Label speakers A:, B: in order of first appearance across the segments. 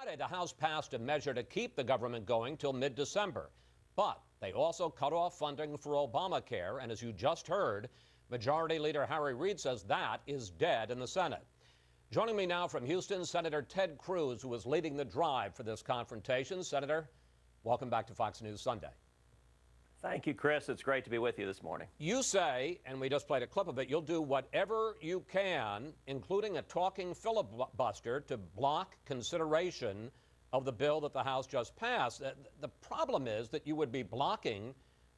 A: Friday, the House passed a measure to keep the government going till mid-December. But they also cut off funding for Obamacare. And as you just heard, Majority Leader Harry Reid says that is dead in the Senate. Joining me now from Houston, Senator Ted Cruz, who is leading the drive for this confrontation. Senator, welcome back to Fox News Sunday.
B: Thank you, Chris. It's great to be with you this morning.
A: You say, and we just played a clip of it, you'll do whatever you can, including a talking filibuster, to block consideration of the bill that the House just passed. The problem is that you would be blocking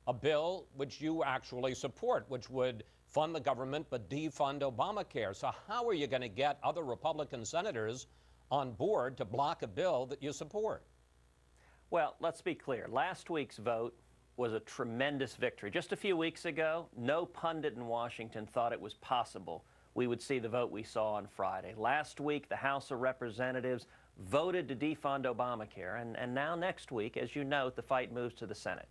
A: a bill which you actually support, which would fund the government but defund Obamacare. So how are you going to get other Republican senators on board to block a bill that you support?
B: Well, let's be clear. Last week's vote was a tremendous victory. Just a few weeks ago, no pundit in Washington thought it was possible we would see the vote we saw on Friday. Last week, the House of Representatives voted to defund Obamacare, and now next week, as you note, the fight moves to the Senate.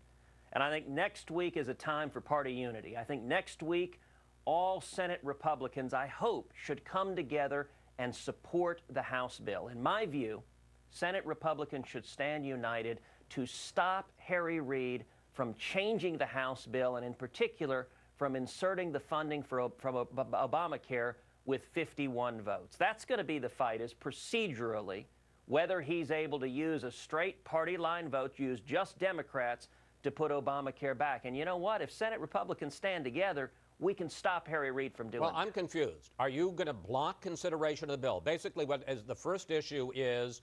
B: And I think next week is a time for party unity. I think next week, all Senate Republicans, I hope, should come together and support the House bill. In my view, Senate Republicans should stand united to stop Harry Reid from changing the House bill, and in particular, from inserting the funding from Obamacare with 51 votes. That's going to be the fight, is procedurally whether he's able to use a straight party line vote, use just Democrats to put Obamacare back. And you know what? If Senate Republicans stand together, we can stop Harry Reid from doing that.
A: Well, I'm confused. Are you going to block consideration of the bill? Basically, what is the first issue is,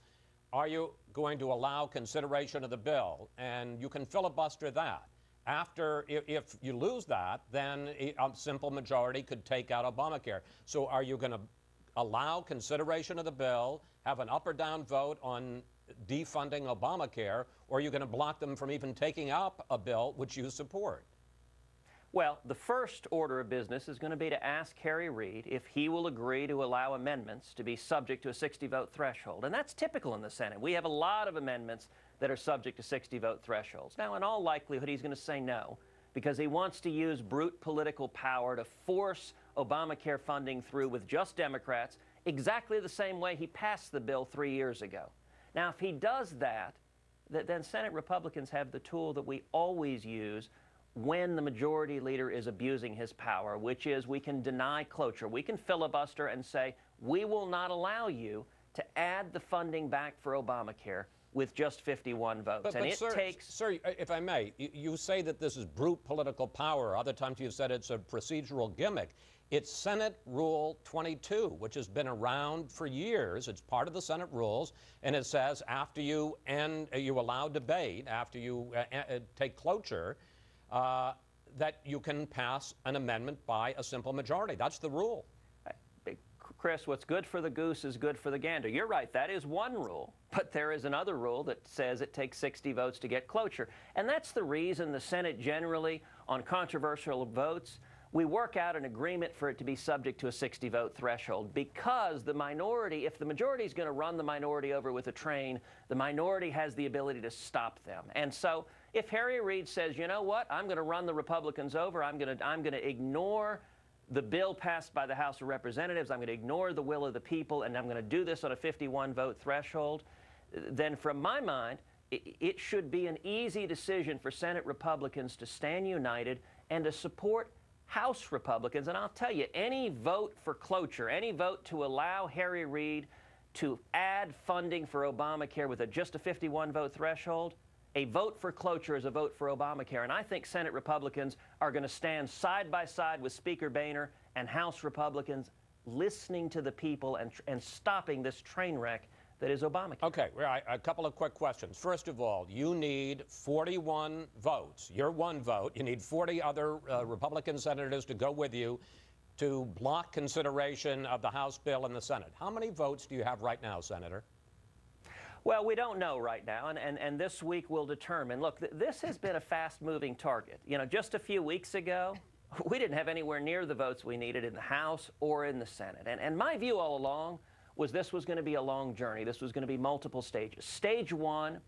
A: are you going to allow consideration of the bill? And you can filibuster that. After, if you lose that, then a simple majority could take out Obamacare. So are you going to allow consideration of the bill, have an up or down vote on defunding Obamacare, or are you going to block them from even taking up a bill which you support?
B: Well, the first order of business is going to be to ask Harry Reid if he will agree to allow amendments to be subject to a 60-vote threshold. And that's typical in the Senate. We have a lot of amendments that are subject to 60-vote thresholds. Now, in all likelihood, he's going to say no, because he wants to use brute political power to force Obamacare funding through with just Democrats, exactly the same way he passed the bill 3 years ago. Now, if he does that, then Senate Republicans have the tool that we always use when the majority leader is abusing his power, which is we can deny cloture. We can filibuster and say, we will not allow you to add the funding back for Obamacare with just 51 votes.
A: Sir, if I may, you say that this is brute political power. Other times you've said it's a procedural gimmick. It's Senate Rule 22, which has been around for years. It's part of the Senate rules, and it says after you allow debate, after you take cloture, that you can pass an amendment by a simple majority. That's the rule.
B: Chris, what's good for the goose is good for the gander. You're right, that is one rule, but there is another rule that says it takes 60 votes to get cloture. And that's the reason the Senate generally, on controversial votes, we work out an agreement for it to be subject to a 60-vote threshold, because the minority, if the majority is going to run the minority over with a train, the minority has the ability to stop them. And so if Harry Reid says, you know what, I'm going to run the Republicans over, I'm going to ignore the bill passed by the House of Representatives, I'm going to ignore the will of the people, and I'm going to do this on a 51-vote threshold, then from my mind, it should be an easy decision for Senate Republicans to stand united and to support House Republicans. And I'll tell you, any vote for cloture, any vote to allow Harry Reid to add funding for Obamacare with just a 51-vote threshold, a vote for cloture is a vote for Obamacare. And I think Senate Republicans are going to stand side by side with Speaker Boehner and House Republicans, listening to the people and stopping this train wreck that is Obamacare.
A: Okay, a couple of quick questions. First of all, you need 41 votes. You're one vote. You need 40 other Republican senators to go with you to block consideration of the House bill in the Senate. How many votes do you have right now, Senator?
B: Well, we don't know right now, and this week will determine. Look, this has been a fast-moving target. You know, just a few weeks ago, we didn't have anywhere near the votes we needed in the House or in the Senate. And my view all along was this was going to be a long journey. This was going to be multiple stages. Stage one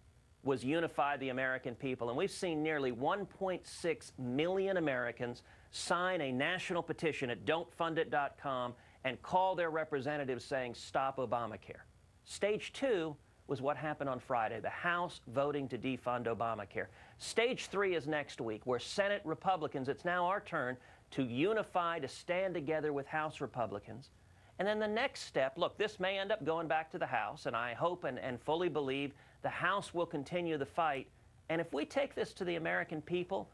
B: was unify the American people, and we've seen nearly 1.6 million Americans sign a national petition at don'tfundit.com and call their representatives saying, stop Obamacare. Stage two was what happened on Friday, the House voting to defund Obamacare. Stage 3 is next week, where Senate Republicans, it's now our turn to unify, to stand together with House Republicans. And then the next step, look, this may end up going back to the House, and I hope and fully believe the House will continue the fight. And if we take this to the American people,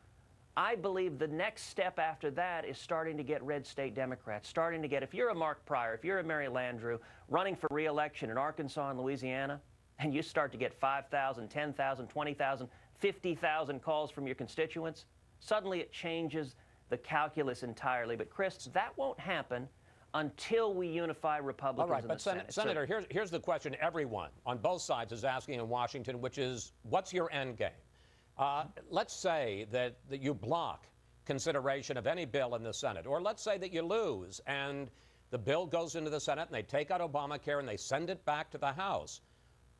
B: I believe the next step after that is starting to get red state Democrats, starting to get, if you're a Mark Pryor, if you're a Mary Landrieu, running for re-election in Arkansas and Louisiana, and you start to get 5,000, 10,000, 20,000, 50,000 calls from your constituents, suddenly it changes the calculus entirely. But Chris, that won't happen until we unify Republicans.
A: All right,
B: in
A: but
B: the Senate.
A: Senator, here's the question everyone on both sides is asking in Washington, which is, what's your end game? Let's say that you block consideration of any bill in the Senate, or let's say that you lose and the bill goes into the Senate and they take out Obamacare and they send it back to the House.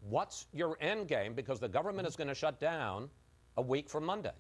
A: What's your end game? Because the government is going to shut down a week from Monday.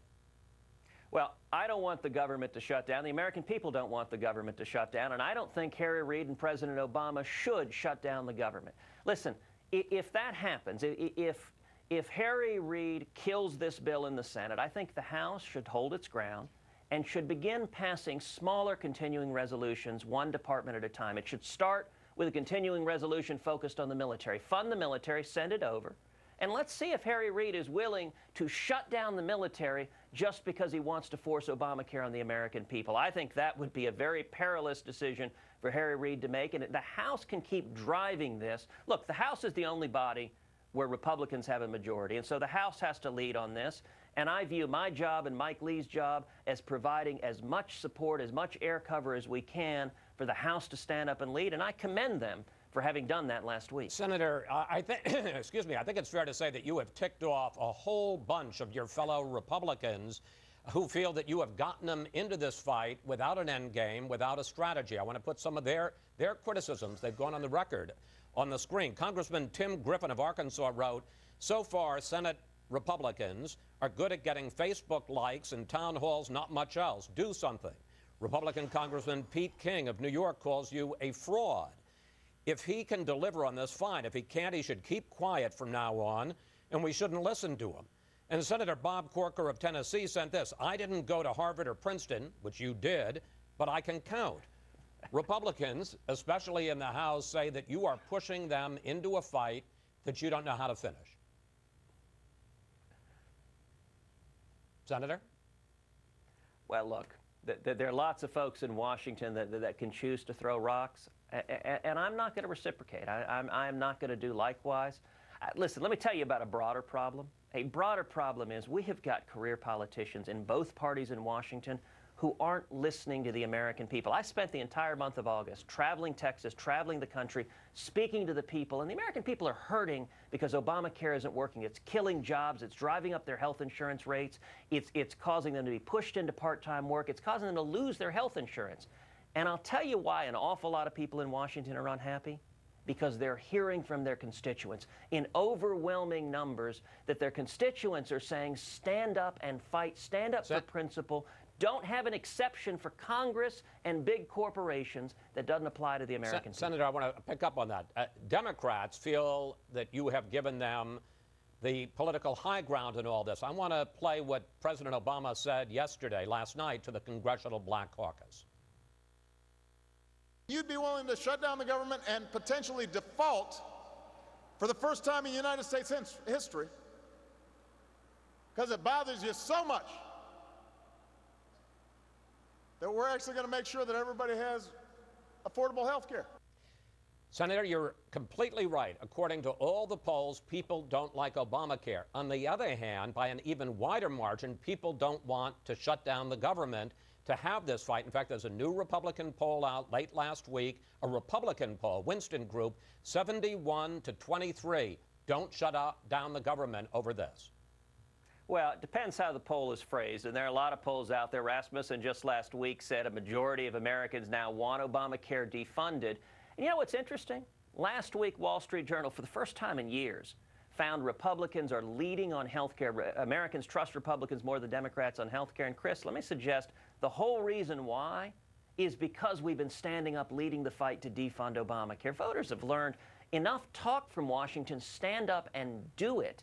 B: Well, I don't want the government to shut down. The American people don't want the government to shut down, and I don't think Harry Reid and President Obama should shut down the government. Listen, if that happens, if Harry Reid kills this bill in the Senate, I think the House should hold its ground and should begin passing smaller continuing resolutions, one department at a time. It should start with a continuing resolution focused on the military. Fund the military, send it over, and let's see if Harry Reid is willing to shut down the military just because he wants to force Obamacare on the American people. I think that would be a very perilous decision for Harry Reid to make, and the House can keep driving this. Look, the House is the only body where Republicans have a majority, and so the House has to lead on this. And I view my job and Mike Lee's job as providing as much support, as much air cover as we can for the House to stand up and lead, and I commend them for having done that last week.
A: Senator, I think, excuse me, I think it's fair to say that you have ticked off a whole bunch of your fellow Republicans who feel that you have gotten them into this fight without an end game, without a strategy. I want to put some of their criticisms, they've gone on the record, on the screen. Congressman Tim Griffin of Arkansas wrote, so far, Senate Republicans are good at getting Facebook likes and town halls, not much else. Do something. Republican Congressman Pete King of New York calls you a fraud. If he can deliver on this, fine. If he can't, he should keep quiet from now on, and we shouldn't listen to him. And Senator Bob Corker of Tennessee sent this, I didn't go to Harvard or Princeton, which you did, but I can count. Republicans, especially in the House, say that you are pushing them into a fight that you don't know how to finish. Senator?
B: Well, look, there are lots of folks in Washington that can choose to throw rocks, and I'm not going to reciprocate. I'm not going to do likewise. Listen, let me tell you about a broader problem. A broader problem is we have got career politicians in both parties in Washington who aren't listening to the American people. I spent the entire month of August traveling Texas, traveling the country, speaking to the people, and the American people are hurting because Obamacare isn't working. It's killing jobs. It's driving up their health insurance rates. It's causing them to be pushed into part-time work. It's causing them to lose their health insurance. And I'll tell you why an awful lot of people in Washington are unhappy. Because they're hearing from their constituents in overwhelming numbers that their constituents are saying, stand up and fight, stand up for principle. Don't have an exception for Congress and big corporations that doesn't apply to the American people.
A: Senator, I want to pick up on that. Democrats feel that you have given them the political high ground in all this. I want to play what President Obama said last night, to the Congressional Black Caucus.
C: You'd be willing to shut down the government and potentially default for the first time in United States history because it bothers you so much that we're actually going to make sure that everybody has affordable health care.
A: Senator, you're completely right. According to all the polls, people don't like Obamacare. On the other hand, by an even wider margin, people don't want to shut down the government to have this fight. In fact, there's a new Republican poll out late last week, a Republican poll, Winston Group, 71 to 23. Don't shut down the government over this.
B: Well, it depends how the poll is phrased, and there are a lot of polls out there. Rasmussen just last week said a majority of Americans now want Obamacare defunded. And you know what's interesting? Last week, Wall Street Journal, for the first time in years, found Republicans are leading on health care. Americans trust Republicans more than Democrats on health care. And Chris, let me suggest the whole reason why is because we've been standing up, leading the fight to defund Obamacare. Voters have learned enough talk from Washington. Stand up and do it.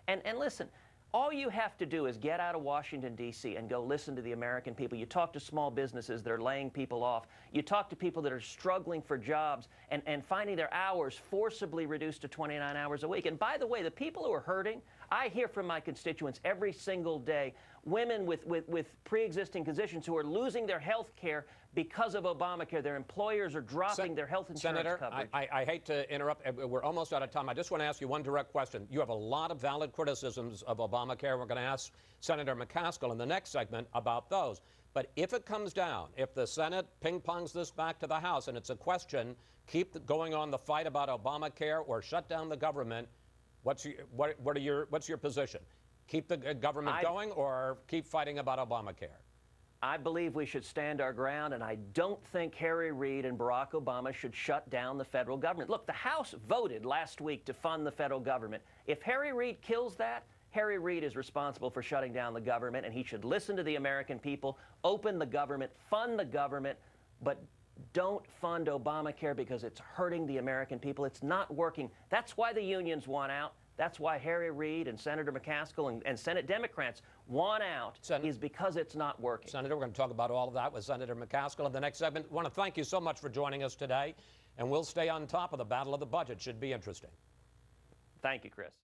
B: And listen, all you have to do is get out of Washington, D.C. and go listen to the American people. You talk to small businesses that are laying people off. You talk to people that are struggling for jobs and finding their hours forcibly reduced to 29 hours a week. And by the way, the people who are hurting, I hear from my constituents every single day, women with pre-existing conditions who are losing their health care because of Obamacare. Their employers are dropping their health insurance coverage.
A: Senator, I hate to interrupt. We're almost out of time. I just want to ask you one direct question. You have a lot of valid criticisms of Obamacare. We're going to ask Senator McCaskill in the next segment about those. But if it comes down, if the Senate ping-pongs this back to the House and it's a question, keep going on the fight about Obamacare or shut down the government, what's your position? Keep the government going or keep fighting about Obamacare?
B: I believe we should stand our ground, and I don't think Harry Reid and Barack Obama should shut down the federal government. Look, the House voted last week to fund the federal government. If Harry Reid kills that, Harry Reid is responsible for shutting down the government, and he should listen to the American people, open the government, fund the government, but don't fund Obamacare because it's hurting the American people. It's not working. That's why the unions want out. That's why Harry Reid and Senator McCaskill and Senate Democrats want out, is because it's not working.
A: Senator, we're going to talk about all of that with Senator McCaskill in the next segment. I want to thank you so much for joining us today, and we'll stay on top of the battle of the budget. Should be interesting.
B: Thank you, Chris.